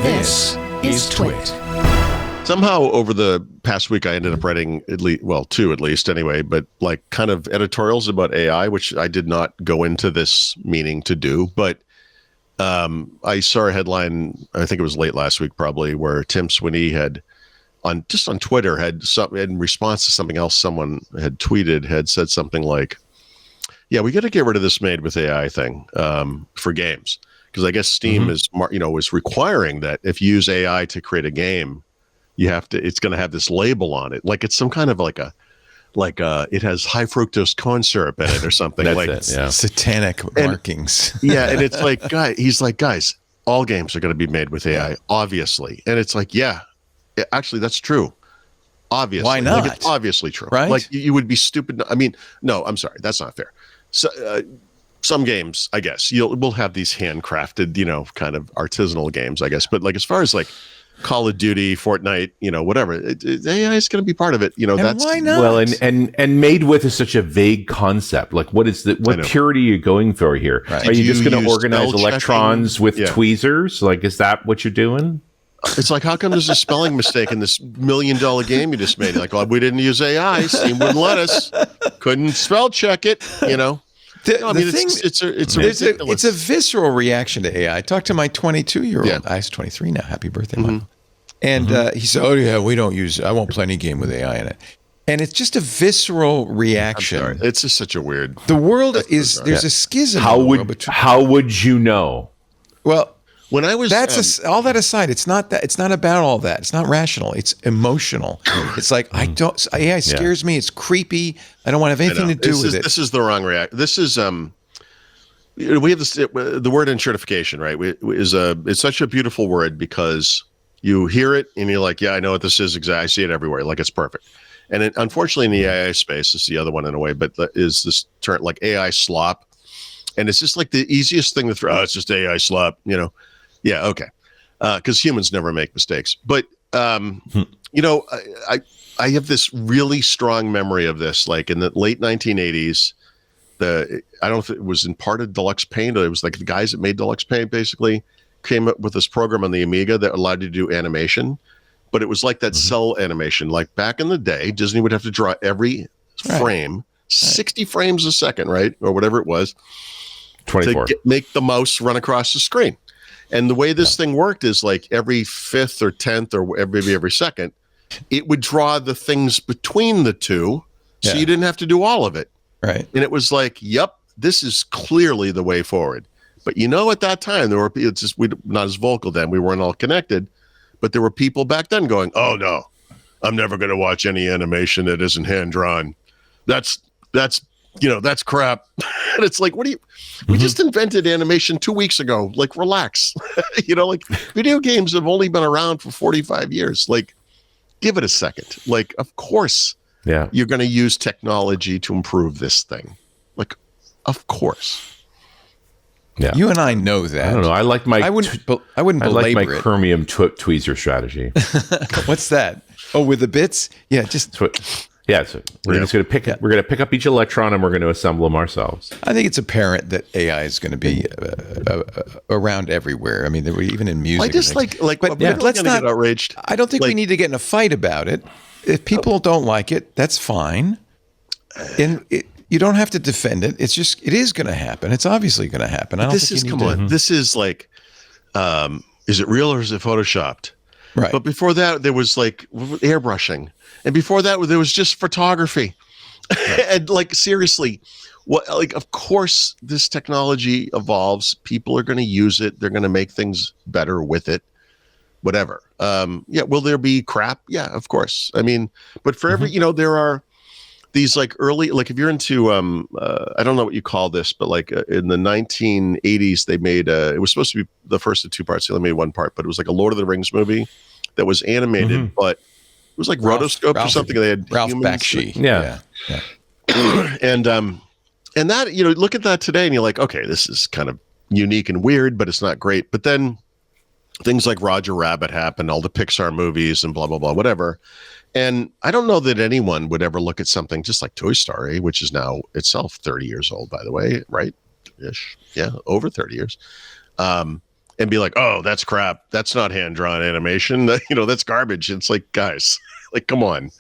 This is TWiT. Somehow over the past week, I ended up writing two at least anyway, but like kind of editorials about AI, which I did not go into this meaning to do. But I saw a headline, I think it was late last week probably, where Tim Sweeney had on Twitter had in response to something else someone had tweeted, had said something like, yeah, we got to get rid of this made with AI thing for games. Because I guess Steam is requiring that if you use AI to create a game, it's going to have this label on it, like it's some kind of like it has high fructose corn syrup in it or something. Satanic markings. And it's like, guys, all games are going to be made with AI, obviously. And it's like, actually, that's true. Obviously, why not? Like, it's obviously true, right? Like you would be stupid. I mean, no, I'm sorry, that's not fair. So. Some games, I guess, we'll have these handcrafted, kind of artisanal games, I guess. But like as far as like Call of Duty, Fortnite, whatever, AI is going to be part of it. That's why not? Well, and made with is such a vague concept. Like, what purity are you going for here? Right. Are you just going to organize electrons with tweezers? Like, is that what you're doing? It's like, how come there's a spelling mistake in this $1 million game you just made? Like, well, we didn't use AI. Steam wouldn't let us. Couldn't spell check it. It's a visceral reaction to AI. I talked to my 22-year-old. Yeah. He's 23 now. Happy birthday, Mom. And he said, "Oh yeah, I won't play any game with AI in it." And it's just a visceral reaction. I'm sorry. It's just such a weird. The world is there's a schism. How would you know? Well, when I was all that aside, it's not about all that. It's not rational. It's emotional. It's like AI scares me. It's creepy. I don't want to have anything to do with it. This is the wrong reaction. This is we have this the word enshirtification, right? It's such a beautiful word because you hear it and you're like, yeah, I know what this is. Exactly, I see it everywhere. Like it's perfect. And unfortunately, in the AI space, it's the other one in a way, but is this term like AI slop, and it's just like the easiest thing to throw. Oh, it's just AI slop, Yeah, okay. Because humans never make mistakes. But, I have this really strong memory of this, like in the late 1980s, I don't know if it was in part of Deluxe Paint, or it was like the guys that made Deluxe Paint basically came up with this program on the Amiga that allowed you to do animation. But it was like that cell animation. Like back in the day, Disney would have to draw every frame, 60 frames a second, right? Or whatever it was. 24. To make the mouse run across the screen. And the way this thing worked is like every 5th or 10th or maybe every second, it would draw the things between the two, so you didn't have to do all of it. Right. And it was like, yep, this is clearly the way forward. But at that time, we're not as vocal then. We weren't all connected. But there were people back then going, oh, no, I'm never going to watch any animation that isn't hand-drawn. That's crap. And it's like, we just invented animation 2 weeks ago. Like, relax. Like video games have only been around for 45 years. Like, give it a second. Like, of course, you're going to use technology to improve this thing. Like, of course. Yeah. You and I know that. I don't know. I like my. I wouldn't belabor my chromium tweezer strategy. What's that? Oh, with the bits? Yeah, just. So we're just going to pick. We're going to pick up each electron and we're going to assemble them ourselves. I think it's apparent that AI is going to be around everywhere. I mean, even in music. I just but let's not get outraged. I don't think we need to get in a fight about it. If people don't like it, that's fine. And you don't have to defend it. It's just it is going to happen. It's obviously going to happen. This is like, is it real or is it photoshopped? Right. But before that, there was like airbrushing. And before that, there was just photography. Right. And like, seriously, of course, this technology evolves. People are going to use it. They're going to make things better with it, whatever. Will there be crap? Yeah, of course. I mean, but for every, there are these like early, like if you're into, I don't know what you call this, but like in the 1980s, they made, it was supposed to be the first of two parts. They only made one part, but it was like a Lord of the Rings movie that was animated, but it was like rotoscope or something. They had Ralph Bakshi. Yeah. And that, look at that today and you're like, okay, this is kind of unique and weird, but it's not great. But then things like Roger Rabbit happened, all the Pixar movies and blah, blah, blah, whatever. And I don't know that anyone would ever look at something just like Toy Story, which is now itself 30 years old, by the way, right? Ish. Yeah, over 30 years. And and be like, oh, that's crap. That's not hand-drawn animation. That's garbage. It's like, guys, like, come on.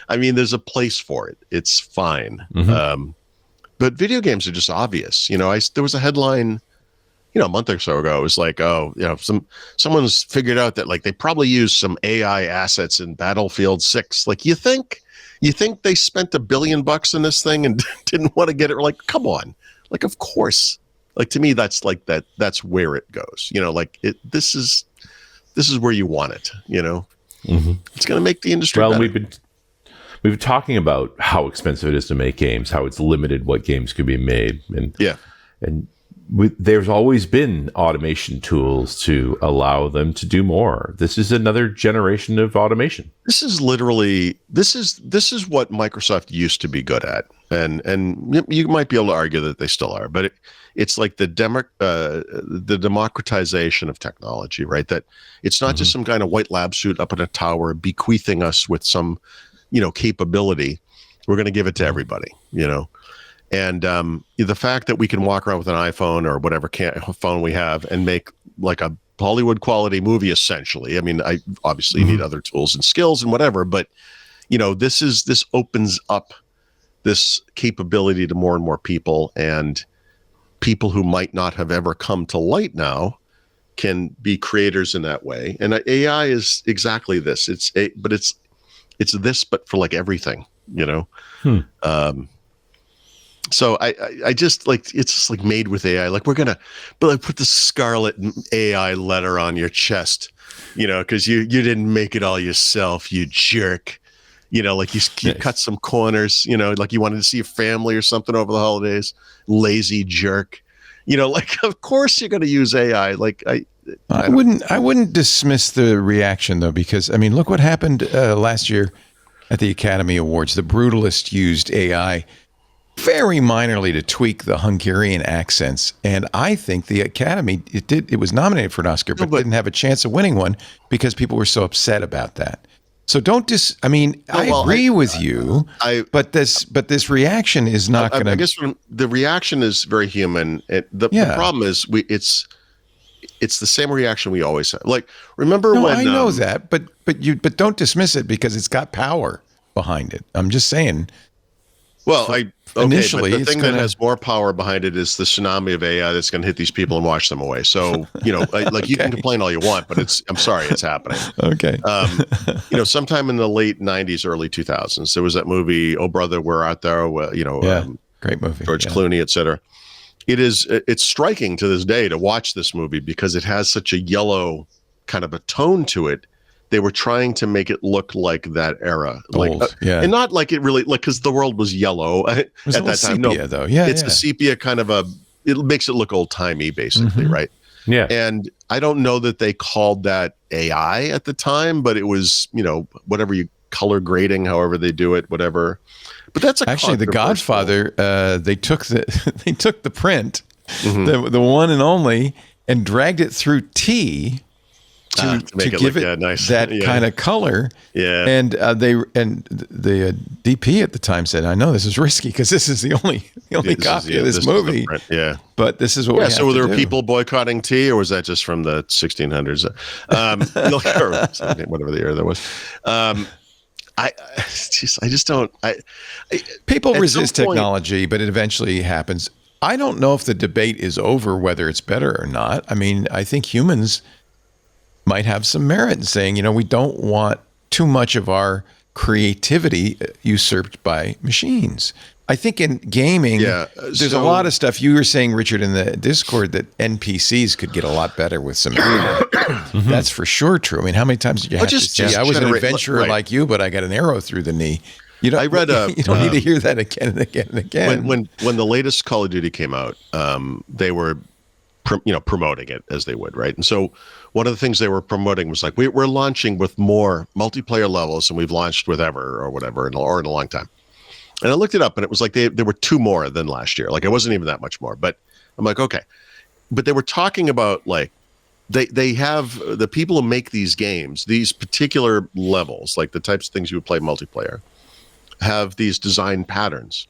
I mean, there's a place for it. It's fine. But video games are just obvious. There was a headline, a month or so ago. It was like, oh, someone's figured out that like they probably used some AI assets in Battlefield 6. Like, you think they spent $1 billion in this thing and didn't want to get it? Like, come on. Like, of course. Like, to me, that's like that. That's where it goes. This is where you want it. It's going to make the industry better. We've been talking about how expensive it is to make games, how it's limited what games can be made, and there's always been automation tools to allow them to do more. This is another generation of automation. This is what Microsoft used to be good at, and you might be able to argue that they still are, but it's like the democratization of technology, right? That it's not just some kind of white lab suit up in a tower bequeathing us with some, capability. We're going to give it to everybody, And the fact that we can walk around with an iPhone or whatever phone we have and make like a Hollywood quality movie, essentially. I mean, I obviously need other tools and skills and whatever, but this opens up this capability to more and more people, and people who might not have ever come to light now can be creators in that way. And AI is exactly this. It's this, but for like everything, So I just like, it's just like made with AI. Like, we're going to put the scarlet AI letter on your chest, because you didn't make it all yourself, you jerk. Like you cut some corners, like you wanted to see your family or something over the holidays. Lazy jerk. Like, of course you're going to use AI. Like, I wouldn't dismiss the reaction, though, because, I mean, look what happened last year at the Academy Awards. The Brutalist used AI very minorly to tweak the Hungarian accents, and I think the Academy it was nominated for an Oscar, but didn't have a chance of winning one because people were so upset about that. So don't I agree with you, but this reaction is not going to. I guess the reaction is very human. The problem is it's the same reaction we always have. Like, remember when I know that, but don't dismiss it because it's got power behind it. I'm just saying. Well, initially, but the thing that has more power behind it is the tsunami of AI that's going to hit these people and wash them away. So, you can complain all you want, but I'm sorry, it's happening. Okay. Sometime in the late 90s, early 2000s, there was that movie, Oh Brother, We're Out There, great movie. George Clooney, etc. It's striking to this day to watch this movie because it has such a yellow kind of a tone to it. They were trying to make it look like that era, and not like it really, like, because the world was yellow at that time. Sepia, though. It's a sepia kind of it makes it look old timey, basically, right? Yeah. And I don't know that they called that AI at the time, but it was, whatever you color grading, however they do it, whatever. But that's actually The Godfather. They took the print, the one and only, and dragged it through T. To give it nice. That kind of color, and the DP at the time said, "I know this is risky because this is the only copy of this movie." But this is what we have so were there do. People boycotting T, or was that just from the 1600s, or whatever the year that was? I just don't. People resist technology, but it eventually happens. I don't know if the debate is over whether it's better or not. I mean, I think humans might have some merit in saying, we don't want too much of our creativity usurped by machines. I think in gaming, there's a lot of stuff. You were saying, Richard, in the Discord that NPCs could get a lot better with some That's for sure true. I mean, how many times did you have to say, I was an adventurer like you, but I got an arrow through the knee? You don't need to hear that again and again and again. When the latest Call of Duty came out, they were promoting it as they would, right? And so one of the things they were promoting was like, we're launching with more multiplayer levels than we've launched with ever or whatever, or in a long time. And I looked it up, and it was like there were 2 more than last year. Like, it wasn't even that much more, but I'm like, okay. But they were talking about, like, they have the people who make these games, these particular levels, like the types of things you would play multiplayer, have these design patterns.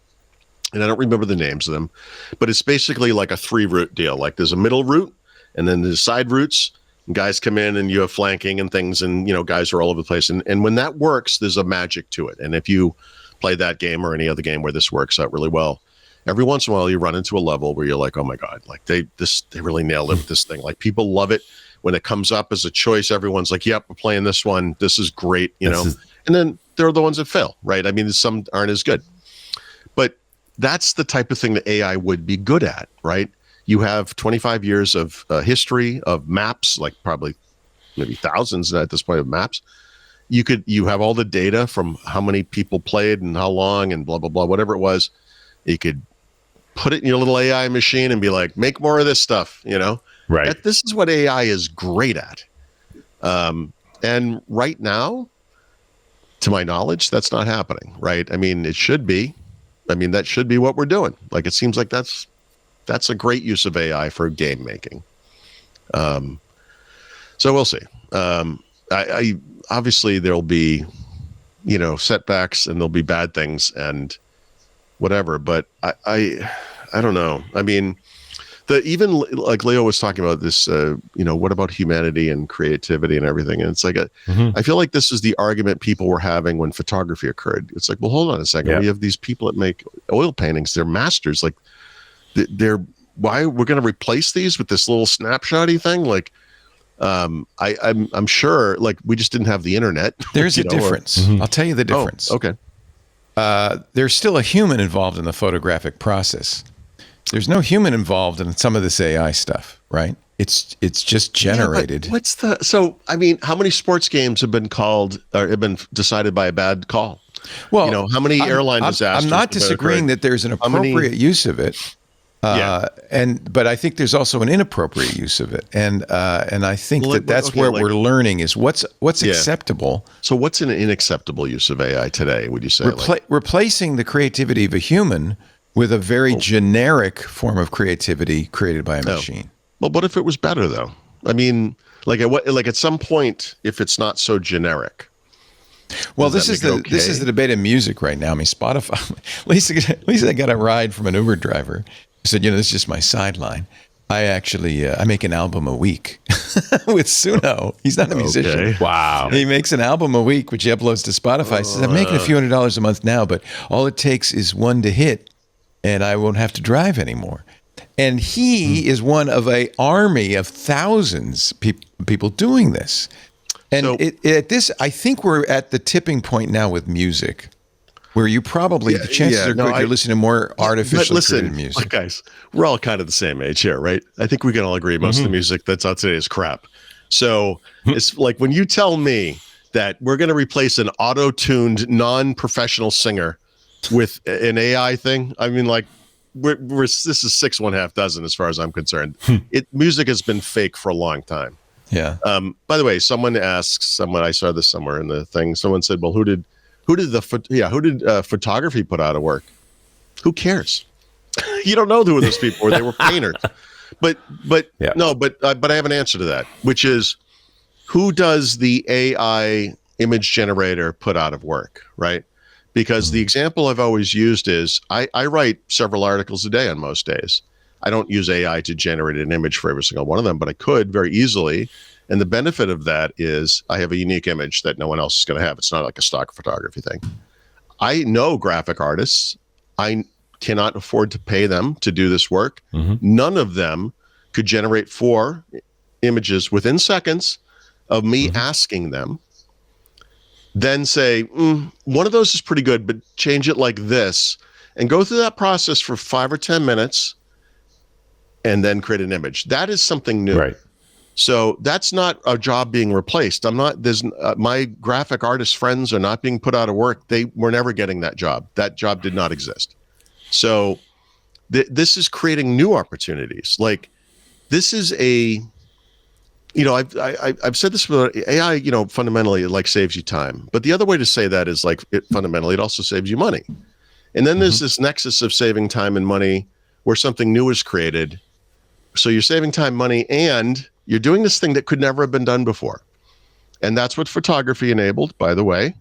And I don't remember the names of them, but it's basically like a 3 route deal. Like, there's a middle route, and then there's side routes. And guys come in, and you have flanking and things, and guys are all over the place. And when that works, there's a magic to it. And if you play that game or any other game where this works out really well, every once in a while you run into a level where you're like, oh my God, like they really nailed it with this thing. Like, people love it when it comes up as a choice. Everyone's like, yep, we're playing this one. This is great, and then there are the ones that fail, right? I mean, some aren't as good, but that's the type of thing that AI would be good at, right? You have 25 years of history of maps, like probably maybe thousands at this point of maps. You have all the data from how many people played and how long and blah, blah, blah, whatever it was. You could put it in your little AI machine and be like, make more of this stuff, Right. This is what AI is great at. And right now, to my knowledge, that's not happening, right? I mean, it should be. I mean, that should be what we're doing. Like, it seems like that's a great use of AI for game making. So we'll see. I obviously there'll be, setbacks, and there'll be bad things and whatever. But I don't know. I mean, even like Leo was talking about this, what about humanity and creativity and everything? And it's like, I feel like this is the argument people were having when photography occurred. It's like, well, hold on a second. Yeah. We have these people that make oil paintings. They're masters. Like, why we're going to replace these with this little snapshotty thing? Like, I'm sure, like, we just didn't have the internet. There's a difference. I'll tell you the difference. Oh, okay. There's still a human involved in the photographic process. There's no human involved in some of this AI stuff, right? It's just generated. Yeah, so I mean, how many sports games have been called or have been decided by a bad call? Well, how many airline disasters? I'm not disagreeing that there's an appropriate use of it. But I think there's also an inappropriate use of it, and I think that's where we're learning is what's acceptable. So what's an unacceptable use of AI today? Would you say replacing the creativity of a human with a very generic form of creativity created by a machine? Well, what if it was better though? I mean, like at some point, if it's not so generic. Well, this is the debate in music right now. I mean, Spotify. At least I got a ride from an Uber driver. He said, this is just my sideline. I actually I make an album a week with Suno. He's not a musician. Okay. Wow. He makes an album a week, which he uploads to Spotify. He says, I'm making a few $100s a month now, but all it takes is one to hit, and I won't have to drive anymore. And he is one of an army of thousands people doing this. And I think we're at the tipping point now with music, where you probably, the chances are good you're listening to more artificially created music. Guys, we're all kind of the same age here, right? I think we can all agree most of the music that's out today is crap. So it's like when you tell me that we're going to replace an auto-tuned, non-professional singer with an AI thing, I mean, like, this is 6 1/2 dozen as far as I'm concerned. Music has been fake for a long time. Yeah. By the way, I saw this somewhere in the thing. Someone said, well, who did photography put out of work? Who cares? You don't know who those people were. They were painters. But I have an answer to that, which is, who does the AI image generator put out of work, right? Because the example I've always used is I write several articles a day on most days. I don't use AI to generate an image for every single one of them, but I could very easily. And the benefit of that is I have a unique image that no one else is going to have. It's not like a stock photography thing. I know graphic artists. I cannot afford to pay them to do this work. None of them could generate 4 images within seconds of me asking them. Then say, one of those is pretty good, but change it like this, and go through that process for 5 or 10 minutes, and then create an image. That is something new. Right. So that's not a job being replaced. My graphic artist friends are not being put out of work. They were never getting that job. That job did not exist. So this is creating new opportunities. Like, this is I've said this before. AI, fundamentally, it saves you time. But the other way to say that is fundamentally, it also saves you money. And then there's this nexus of saving time and money where something new is created. So you're saving time, money, and you're doing this thing that could never have been done before. And that's what photography enabled, by the way.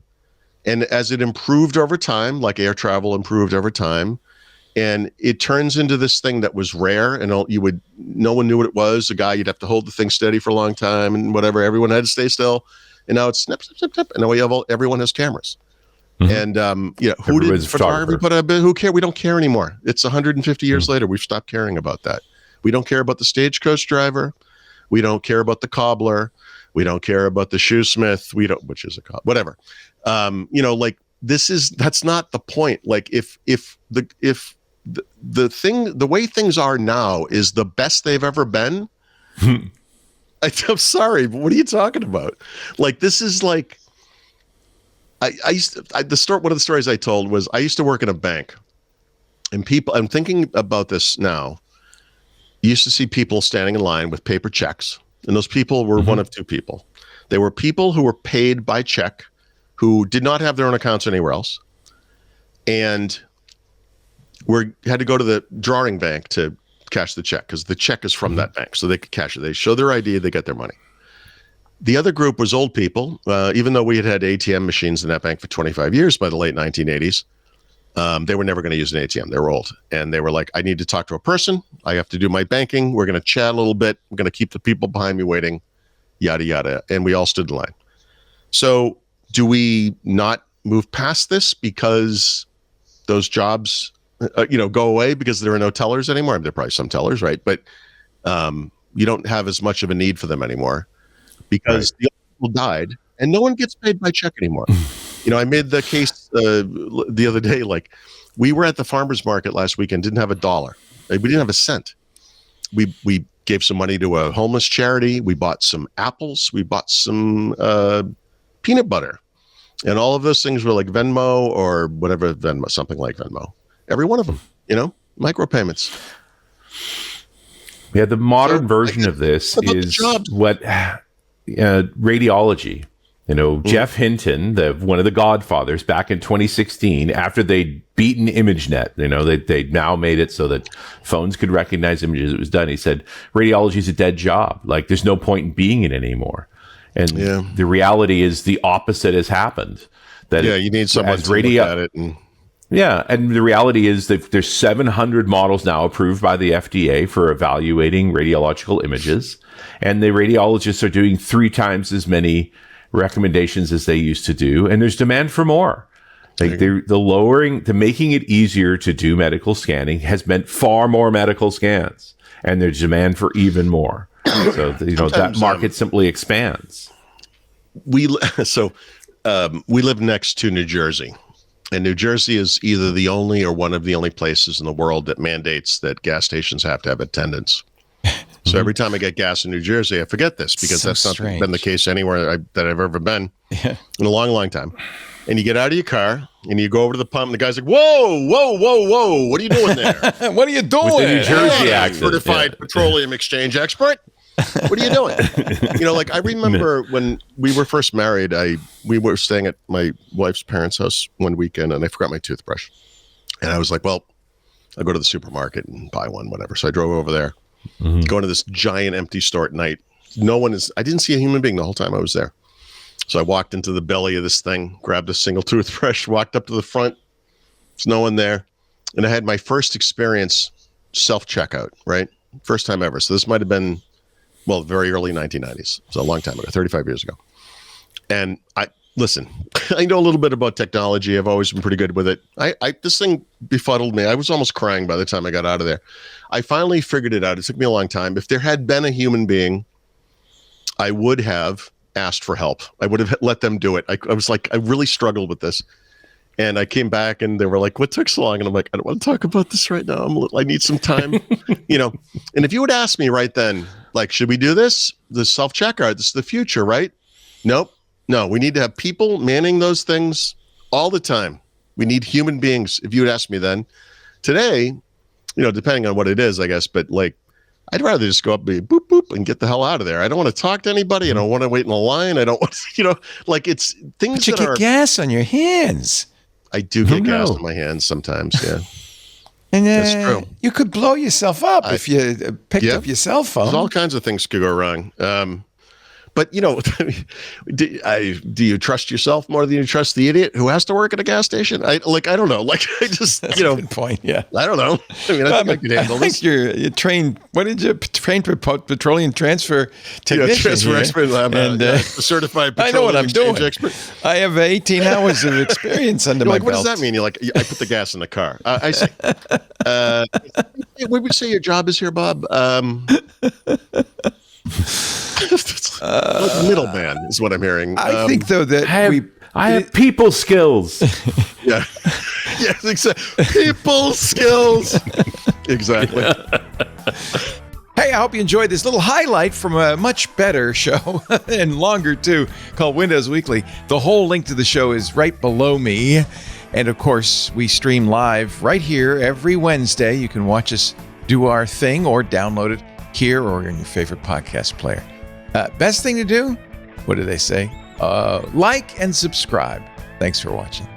And as it improved over time, like air travel improved over time, And it turns into this thing that was rare, and no one knew what it was. A guy, you'd have to hold the thing steady for a long time and whatever. Everyone had to stay still. And now it's snip, snip, snip, snip. And now everyone has cameras. And who did photography put up? Who care? We don't care anymore. It's 150 years later. We've stopped caring about that. We don't care about the stagecoach driver. We don't care about the cobbler. We don't care about the shoesmith. Which is a cobbler, whatever. That's not the point. Like if the way things are now is the best they've ever been. I'm sorry, but what are you talking about? Like, this is like, one of the stories I told was I used to work in a bank, and I'm thinking about this now. You used to see people standing in line with paper checks, and those people were one of two people. They were people who were paid by check, who did not have their own accounts anywhere else, and had to go to the drawing bank to cash the check because the check is from that bank, so they could cash it. They show their ID, they get their money. The other group was old people. Even though we had ATM machines in that bank for 25 years by the late 1980s, they were never going to use an ATM. They were old. And they were like, I need to talk to a person. I have to do my banking. We're going to chat a little bit. I'm going to keep the people behind me waiting, yada, yada. And we all stood in line. So do we not move past this because those jobs, go away because there are no tellers anymore? There are probably some tellers, right? But you don't have as much of a need for them anymore. Because the old people died, and no one gets paid by check anymore. I made the case the other day. Like, we were at the farmers market last weekend, didn't have $1. We didn't have a cent. We gave some money to a homeless charity. We bought some apples. We bought some peanut butter, and all of those things were like Venmo or whatever Venmo, something like Venmo. Every one of them, micropayments. Yeah, the modern version of this is what. Radiology. Jeff Hinton, one of the godfathers, back in 2016, after they'd beaten ImageNet, they'd now made it so that phones could recognize images. It was done. He said, radiology is a dead job. Like, there's no point in being it anymore. And the reality is the opposite has happened. That you need someone to look at it. And the reality is that there's 700 models now approved by the FDA for evaluating radiological images. And the radiologists are doing 3 times as many recommendations as they used to do. And there's demand for more. Like, the making it easier to do medical scanning has meant far more medical scans. And there's demand for even more. So, that market simply expands. We live next to New Jersey. And New Jersey is either the only or one of the only places in the world that mandates that gas stations have to have attendants. So every time I get gas in New Jersey, I forget this because that's not been the case anywhere that I've ever been in a long, long time. And you get out of your car and you go over to the pump and the guy's like, whoa, whoa, whoa, whoa. What are you doing there? What are you doing? With the New Jersey accent. Certified petroleum exchange expert. What are you doing? I remember when we were first married, we were staying at my wife's parents' house one weekend and I forgot my toothbrush. And I was like, well, I'll go to the supermarket and buy one, whatever. So I drove over there, going to this giant empty store at night. I didn't see a human being the whole time I was there. So I walked into the belly of this thing, grabbed a single toothbrush, walked up to the front. There's no one there. And I had my first experience self-checkout, right? First time ever. So this might have been, very early 1990s. So a long time ago, 35 years ago. And I know a little bit about technology. I've always been pretty good with it. This thing befuddled me. I was almost crying by the time I got out of there. I finally figured it out. It took me a long time. If there had been a human being, I would have asked for help. I would have let them do it. I was like, I really struggled with this. And I came back and they were like, what took so long? And I'm like, I don't want to talk about this right now. I need some time, And if you would ask me right then, like, should we do this? The self-checkout, this is the future, right? Nope. No, we need to have people manning those things all the time. We need human beings. If you would ask me then, today, depending on what it is, I guess, but like, I'd rather just go up and boop, boop, and get the hell out of there. I don't want to talk to anybody. I don't want to wait in a line. I don't want to, it's things but you get gas on your hands. I do get gas on my hands sometimes, yeah. And that's true. You could blow yourself up if you picked up your cell phone. There's all kinds of things could go wrong. But do you trust yourself more than you trust the idiot who has to work at a gas station? I don't know. Like, I just, That's a good point. Yeah. I don't know. I mean, I think I could handle this. You're trained. What did you train for? Petroleum transfer technician. Transfer expert. I'm a certified petroleum exchange expert. I have 18 hours of experience under my belt. What does that mean? You're like, I put the gas in the car. I see. What would you say your job is here, Bob? Middleman is what I'm hearing. I think though that I have people skills. Yeah. Yes, exactly. People skills. Exactly. Hey, I hope you enjoyed this little highlight from a much better show and longer too, called Windows Weekly. The whole link to the show is right below me. And of course, we stream live right here every Wednesday. You can watch us do our thing or download it here or in your favorite podcast player. Best thing to do? What do they say? Like and subscribe. Thanks for watching.